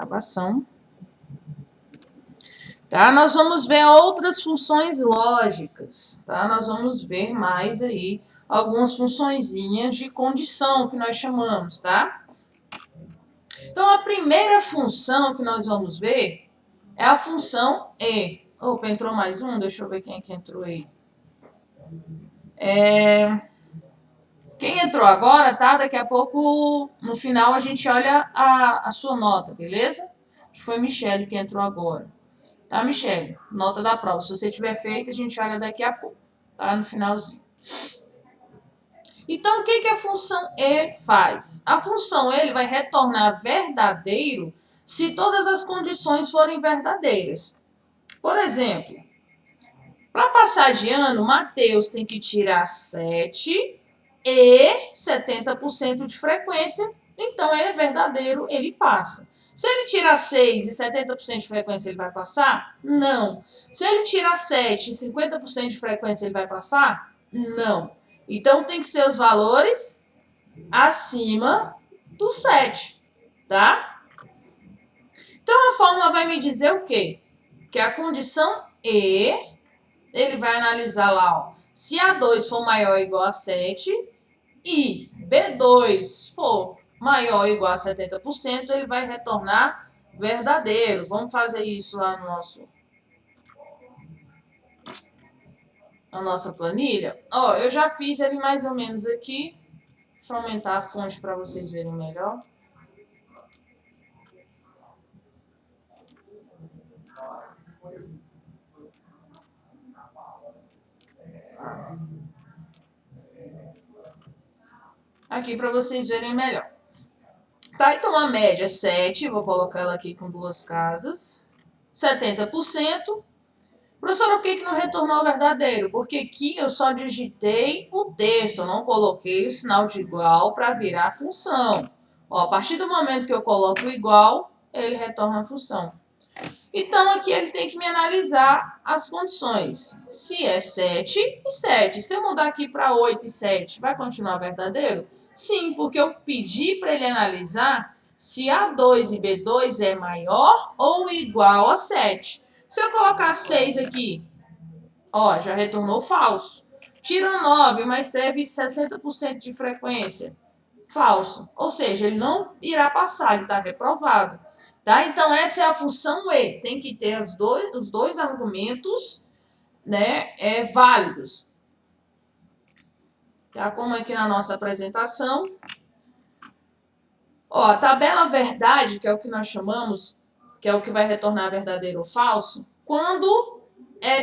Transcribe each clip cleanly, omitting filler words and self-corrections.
escavação. Tá? Nós vamos ver outras funções lógicas, tá? Nós vamos ver mais aí algumas funçõezinhas de condição que nós chamamos, tá? Então, a primeira função que nós vamos ver é a função E. Opa, entrou mais um? Deixa eu ver quem é que entrou aí. Quem entrou agora, tá? Daqui a pouco, no final, a gente olha a sua nota, beleza? Acho que foi Michele que entrou agora. Tá, Michele? Nota da prova. Se você tiver feito, a gente olha daqui a pouco, tá? No finalzinho. Então, o que a função E faz? A função E vai retornar verdadeiro se todas as condições forem verdadeiras. Por exemplo, para passar de ano, Matheus tem que tirar 7 e 70% de frequência, então ele é verdadeiro, ele passa. Se ele tirar 6 e 70% de frequência, ele vai passar? Não. Se ele tirar 7 e 50% de frequência, ele vai passar? Não. Então, tem que ser os valores acima do 7, tá? Então, a fórmula vai me dizer o quê? Que a condição E, ele vai analisar lá, ó, se A2 for maior ou igual a 7 e B2 for maior ou igual a 70%, ele vai retornar verdadeiro. Vamos fazer isso lá no na nossa planilha. Ó, eu já fiz ele mais ou menos aqui. Deixa eu aumentar a fonte para vocês verem melhor. Aqui para vocês verem melhor. Tá, então a média é 7, vou colocar ela aqui com duas casas. 70%. Professora, por que não retornou o verdadeiro? Porque aqui eu só digitei o texto, eu não coloquei o sinal de igual para virar a função. Ó, a partir do momento que eu coloco o igual, ele retorna a função. Então, aqui ele tem que me analisar as condições. Se é 7 e 7. Se eu mudar aqui para 8 e 7, vai continuar verdadeiro? Sim, porque eu pedi para ele analisar se A2 e B2 é maior ou igual a 7. Se eu colocar 6 aqui, ó, já retornou falso. Tira 9, mas teve 60% de frequência. Falso. Ou seja, ele não irá passar, ele está reprovado. Tá? Então, essa é a função E. Tem que ter os dois argumentos, né, válidos. Tá? Como aqui na nossa apresentação. Ó, a tabela verdade, que é o que nós chamamos, que é o que vai retornar verdadeiro ou falso, quando é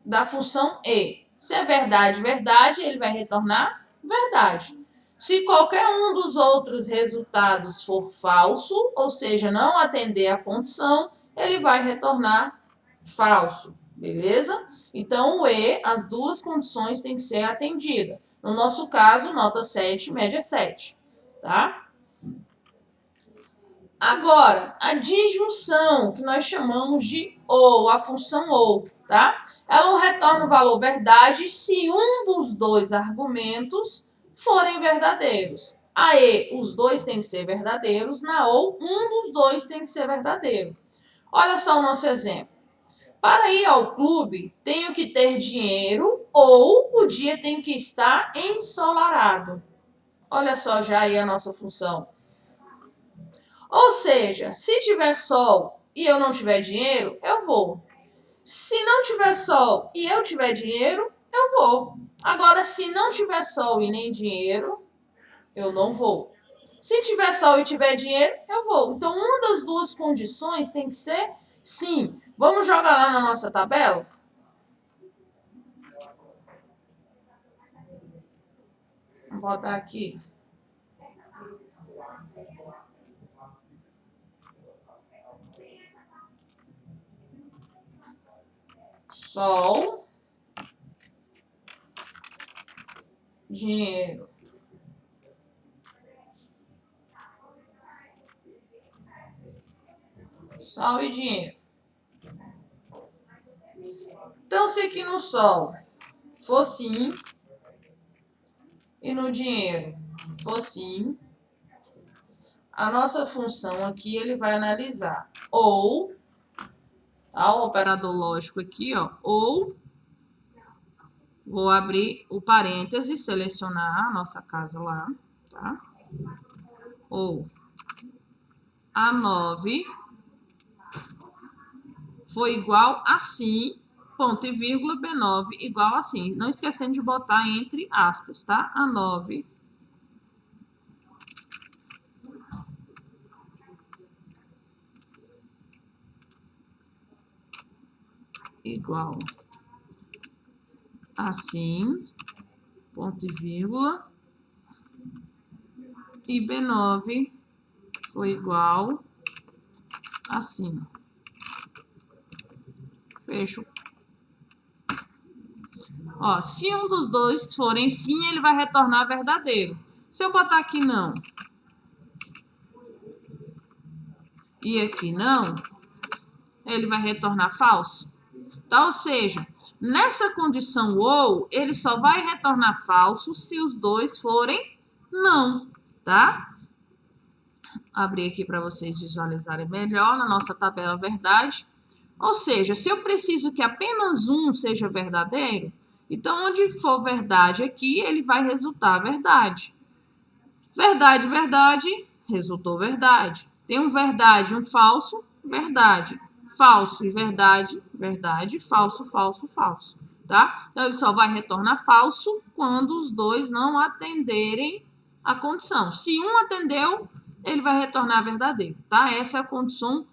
da função E. Se é verdade, verdade, ele vai retornar verdade. Se qualquer um dos outros resultados for falso, ou seja, não atender à condição, ele vai retornar falso, beleza? Então, o E, as duas condições têm que ser atendidas. No nosso caso, nota 7, média 7, tá? Agora, a disjunção, que nós chamamos de OU, a função OU, tá? Ela retorna o valor verdade se um dos dois argumentos forem verdadeiros. Aí, os dois têm que ser verdadeiros, na OU, um dos dois tem que ser verdadeiro. Olha só o nosso exemplo. Para ir ao clube, tenho que ter dinheiro ou o dia tem que estar ensolarado. Olha só já aí a nossa função. Ou seja, se tiver sol e eu não tiver dinheiro, eu vou. Se não tiver sol e eu tiver dinheiro, eu vou. Agora, se não tiver sol e nem dinheiro, eu não vou. Se tiver sol e tiver dinheiro, eu vou. Então, uma das duas condições tem que ser sim. Vamos jogar lá na nossa tabela? Vou botar aqui. Sol, dinheiro. Sol e dinheiro. Então, se aqui no sol for sim e no dinheiro for sim, a nossa função aqui, ele vai analisar ou, tá, o operador lógico aqui, ó, ou, vou abrir o parêntese, selecionar a nossa casa lá, tá? Ou A9 foi igual assim, ponto e vírgula, B9 igual assim. Não esquecendo de botar entre aspas, tá? A9 igual assim, ponto e vírgula, e B9 foi igual assim. Fecho. Ó, se um dos dois forem sim, ele vai retornar verdadeiro. Se eu botar aqui não e aqui não, ele vai retornar falso. Tá? Ou seja, nessa condição ou, ele só vai retornar falso se os dois forem não, tá? Abrir aqui para vocês visualizarem melhor na nossa tabela verdade. Ou seja, se eu preciso que apenas um seja verdadeiro, então onde for verdade aqui, ele vai resultar verdade. Verdade, verdade, resultou verdade. Tem um verdade e um falso, verdade. Falso e verdade, verdade, falso, falso, falso, tá? Então, ele só vai retornar falso quando os dois não atenderem a condição. Se um atendeu, ele vai retornar verdadeiro, tá? Essa é a condição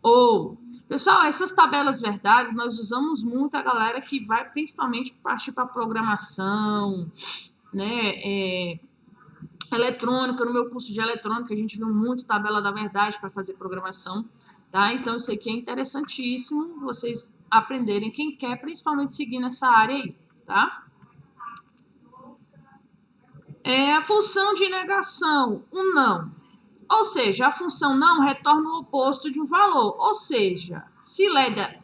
ou. Pessoal, essas tabelas verdades nós usamos muito a galera que vai principalmente partir para programação, né? Eletrônica, no meu curso de eletrônica, a gente viu muito tabela da verdade para fazer programação, tá? Então, isso aqui é interessantíssimo vocês aprenderem, quem quer, principalmente seguir nessa área aí, tá? A função de negação, o não. Ou seja, a função não retorna o oposto de um valor. Ou seja, se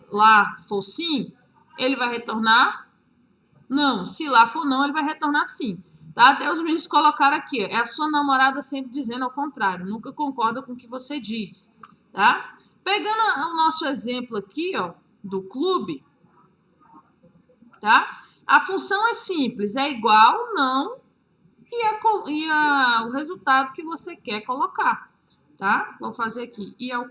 lá for sim, ele vai retornar não. Se lá for não, ele vai retornar sim. Tá? Até os meninos colocaram aqui, ó, é a sua namorada sempre dizendo ao contrário, nunca concorda com o que você diz, tá? Pegando o nosso exemplo aqui, ó, do clube, tá? A função é simples, é igual, não, e o resultado que você quer colocar, tá? Vou fazer aqui, ir ao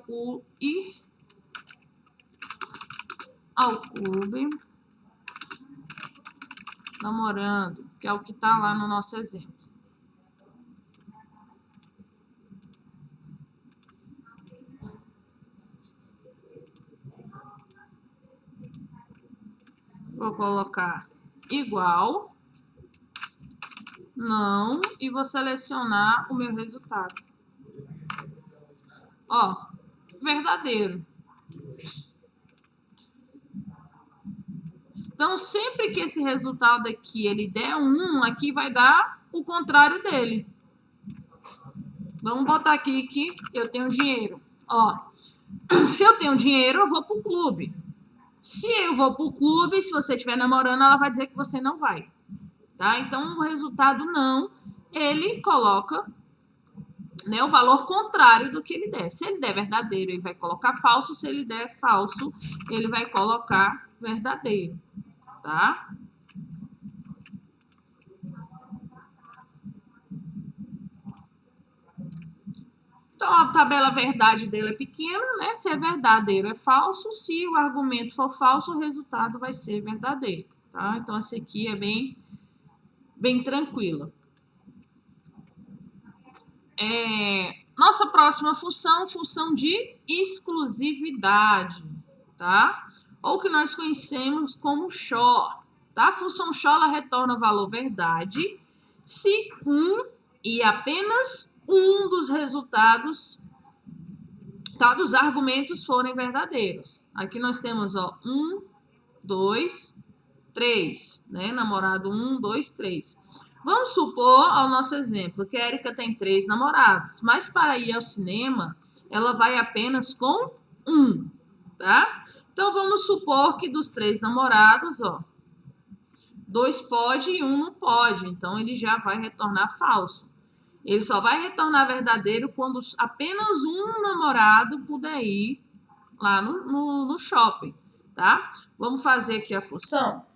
clube namorando, que é o que tá lá no nosso exemplo. Vou colocar igual, não, e vou selecionar o meu resultado. Ó, verdadeiro. Então, sempre que esse resultado aqui ele der 1, aqui vai dar o contrário dele. Vamos botar aqui que eu tenho dinheiro. Ó, se eu tenho dinheiro, eu vou pro clube. Se eu vou pro clube, se você estiver namorando, ela vai dizer que você não vai. Tá? Então, o resultado não, ele coloca, né, o valor contrário do que ele der. Se ele der verdadeiro, ele vai colocar falso. Se ele der falso, ele vai colocar verdadeiro. Tá? Então, a tabela verdade dele é pequena, né? Se é verdadeiro, é falso. Se o argumento for falso, o resultado vai ser verdadeiro, tá? Então, essa aqui é bem tranquila. Nossa próxima função de exclusividade, tá? Ou que nós conhecemos como XOR, tá? A função XOR, ela retorna o valor verdade se e apenas um dos resultados, tá, dos argumentos forem verdadeiros. Aqui nós temos, ó, 1, 2, 3, né? Namorado 1, 2, 3. Vamos supor, ao nosso exemplo, que a Erika tem 3 namorados, mas para ir ao cinema, ela vai apenas com 1, tá? Então, vamos supor que dos 3 namorados, ó, 2 pode e 1 não pode, então ele já vai retornar falso. Ele só vai retornar verdadeiro quando apenas um namorado puder ir lá no shopping, tá? Vamos fazer aqui a função.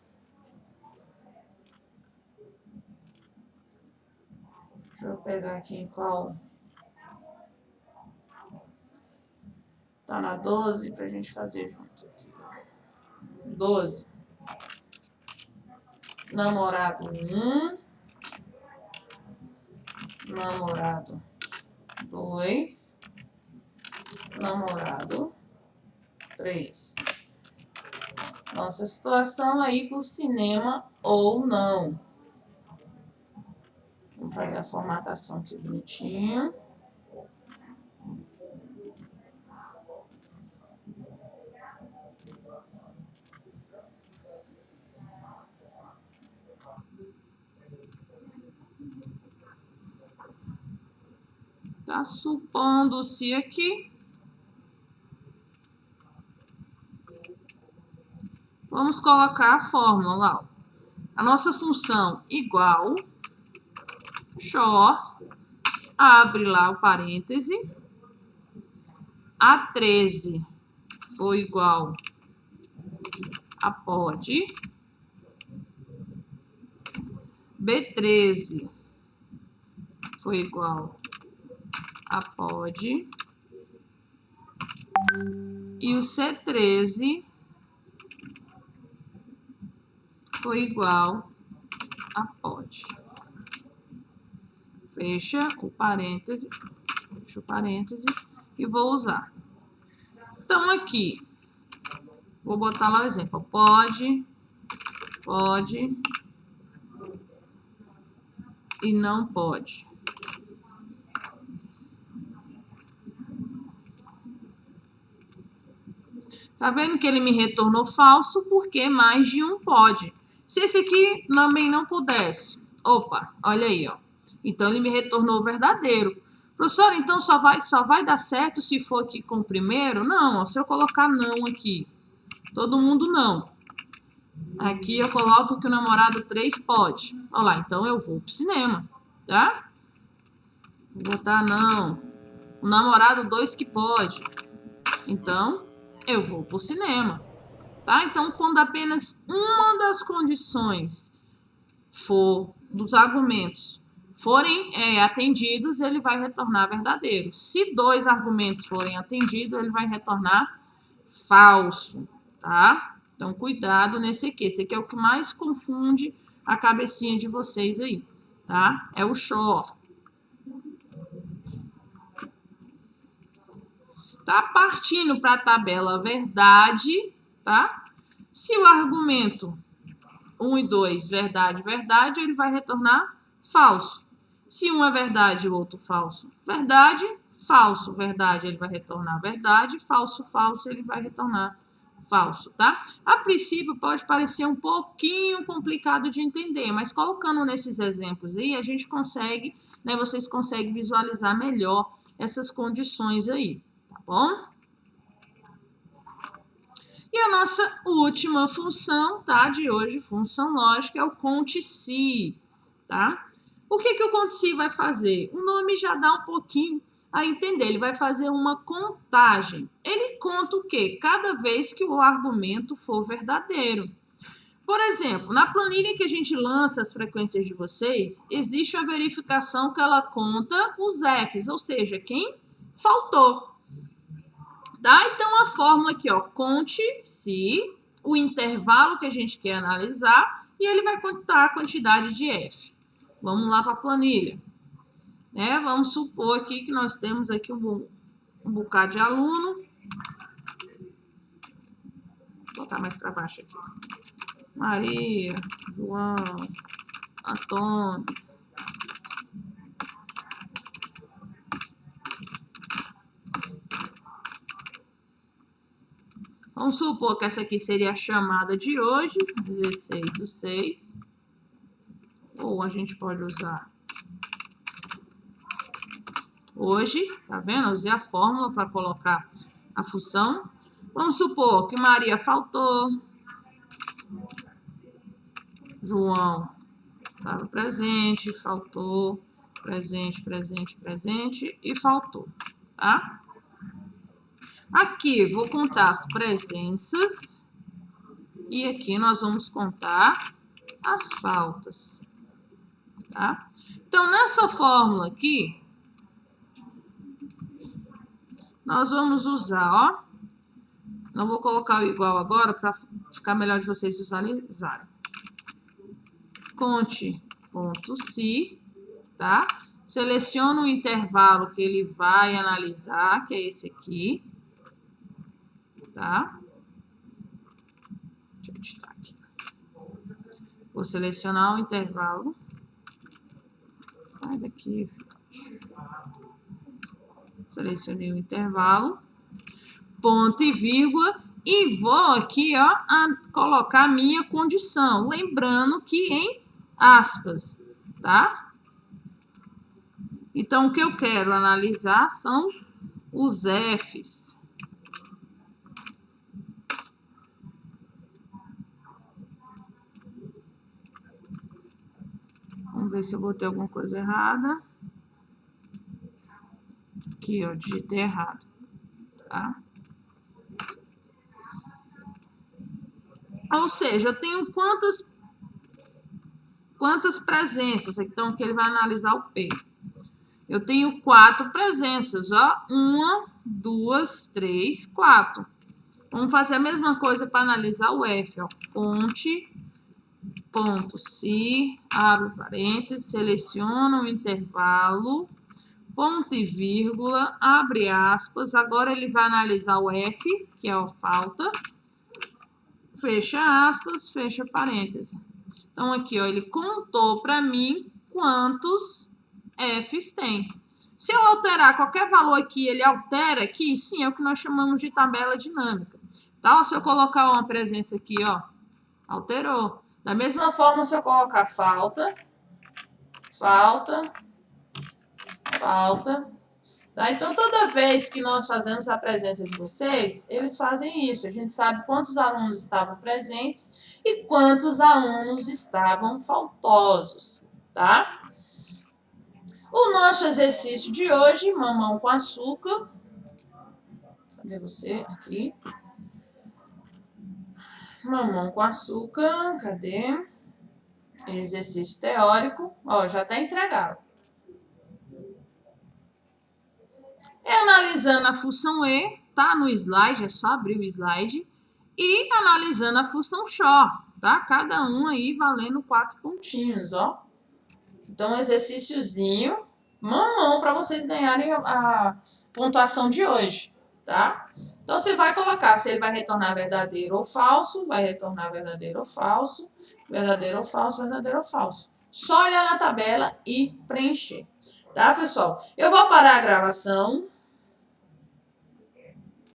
Deixa eu pegar aqui em qual... Tá na 12 pra gente fazer junto aqui. 12. Namorado 1. Namorado 2. Namorado 3. Nossa situação aí pro cinema ou não. Vamos fazer a formatação aqui bonitinho. Tá supondo-se aqui. Vamos colocar a fórmula lá. A nossa função igual, short, abre lá o parêntese, A13 foi igual a pode, B13 foi igual a pode, e o C13 foi igual a pode. Fecha o parêntese e vou usar. Então, aqui, vou botar lá o exemplo. Pode e não pode. Tá vendo que ele me retornou falso porque mais de um pode. Se esse aqui também não pudesse, opa, olha aí, ó. Então, ele me retornou verdadeiro. Professora, então só vai dar certo se for aqui com o primeiro? Não, ó, se eu colocar não aqui, todo mundo não. Aqui eu coloco que o namorado 3 pode. Olha lá, então eu vou pro cinema, tá? Vou botar não. O namorado 2 que pode. Então, eu vou pro cinema, tá? Então, quando apenas uma das condições dos argumentos forem atendidos, ele vai retornar verdadeiro. Se 2 argumentos forem atendidos, ele vai retornar falso, tá? Então, cuidado nesse aqui. Esse aqui é o que mais confunde a cabecinha de vocês aí, tá? É o short. Tá partindo para a tabela verdade, tá? Se o argumento 1 e 2, verdade, verdade, ele vai retornar falso. Se um é verdade e o outro falso, verdade, falso, verdade, ele vai retornar verdade, falso, falso, ele vai retornar falso, tá? A princípio pode parecer um pouquinho complicado de entender, mas colocando nesses exemplos aí, a gente consegue, né, vocês conseguem visualizar melhor essas condições aí, tá bom? E a nossa última função, tá, de hoje, função lógica, é o conte-se, tá? O que o conte-se vai fazer? O nome já dá um pouquinho a entender, ele vai fazer uma contagem. Ele conta o quê? Cada vez que o argumento for verdadeiro. Por exemplo, na planilha que a gente lança as frequências de vocês, existe a verificação que ela conta os Fs, ou seja, quem faltou. Tá? Então, a fórmula aqui, ó, conte-se o intervalo que a gente quer analisar e ele vai contar a quantidade de F. Vamos lá para a planilha. Né? Vamos supor aqui que nós temos aqui um bocado de aluno. Vou botar mais para baixo aqui. Maria, João, Antônio. Vamos supor que essa aqui seria a chamada de hoje, 16/6. Ou a gente pode usar hoje, tá vendo? Eu usei a fórmula para colocar a função. Vamos supor que Maria faltou. João estava presente, faltou presente, presente, presente e faltou, tá? Aqui vou contar as presenças e aqui nós vamos contar as faltas, tá? Então, nessa fórmula aqui, nós vamos usar, ó, não vou colocar o igual agora para ficar melhor de vocês visualizarem. Conte ponto si, tá? Seleciona o intervalo que ele vai analisar, que é esse aqui, tá? Deixa eu editar aqui. Vou selecionar o intervalo. Sai daqui, filhote. Selecionei o intervalo, ponto e vírgula, e vou aqui, ó, colocar a minha condição, lembrando que em aspas, tá? Então, o que eu quero analisar são os Fs. Vamos ver se eu botei alguma coisa errada. Aqui, ó, digitei errado, tá? Ou seja, eu tenho quantas presenças? Então, que ele vai analisar o P. Eu tenho 4 presenças, ó. 1, 2, 3, 4. Vamos fazer a mesma coisa para analisar o F, ó. Conte, ponto si, abre parênteses, seleciona o intervalo, ponto e vírgula, abre aspas. Agora ele vai analisar o F, que é a falta. Fecha aspas, fecha parênteses. Então, aqui, ó, ele contou para mim quantos Fs tem. Se eu alterar qualquer valor aqui, ele altera aqui, sim, é o que nós chamamos de tabela dinâmica. Tá? Se eu colocar uma presença aqui, ó, alterou. Da mesma forma, se eu colocar falta, falta, falta. Tá? Então, toda vez que nós fazemos a presença de vocês, eles fazem isso. A gente sabe quantos alunos estavam presentes e quantos alunos estavam faltosos, tá? O nosso exercício de hoje, mamão com açúcar. Cadê você? Aqui. Mamão com açúcar. Cadê? Exercício teórico. Ó, já tá entregado. Analisando a função E, tá no slide, é só abrir o slide. E analisando a função XOR, tá? Cada um aí valendo 4 pontinhos, ó. Então, exercíciozinho, mamão, para vocês ganharem a pontuação de hoje, tá? Então, você vai colocar se ele vai retornar verdadeiro ou falso, vai retornar verdadeiro ou falso, verdadeiro ou falso, verdadeiro ou falso. Só olhar na tabela e preencher, tá, pessoal? Eu vou parar a gravação.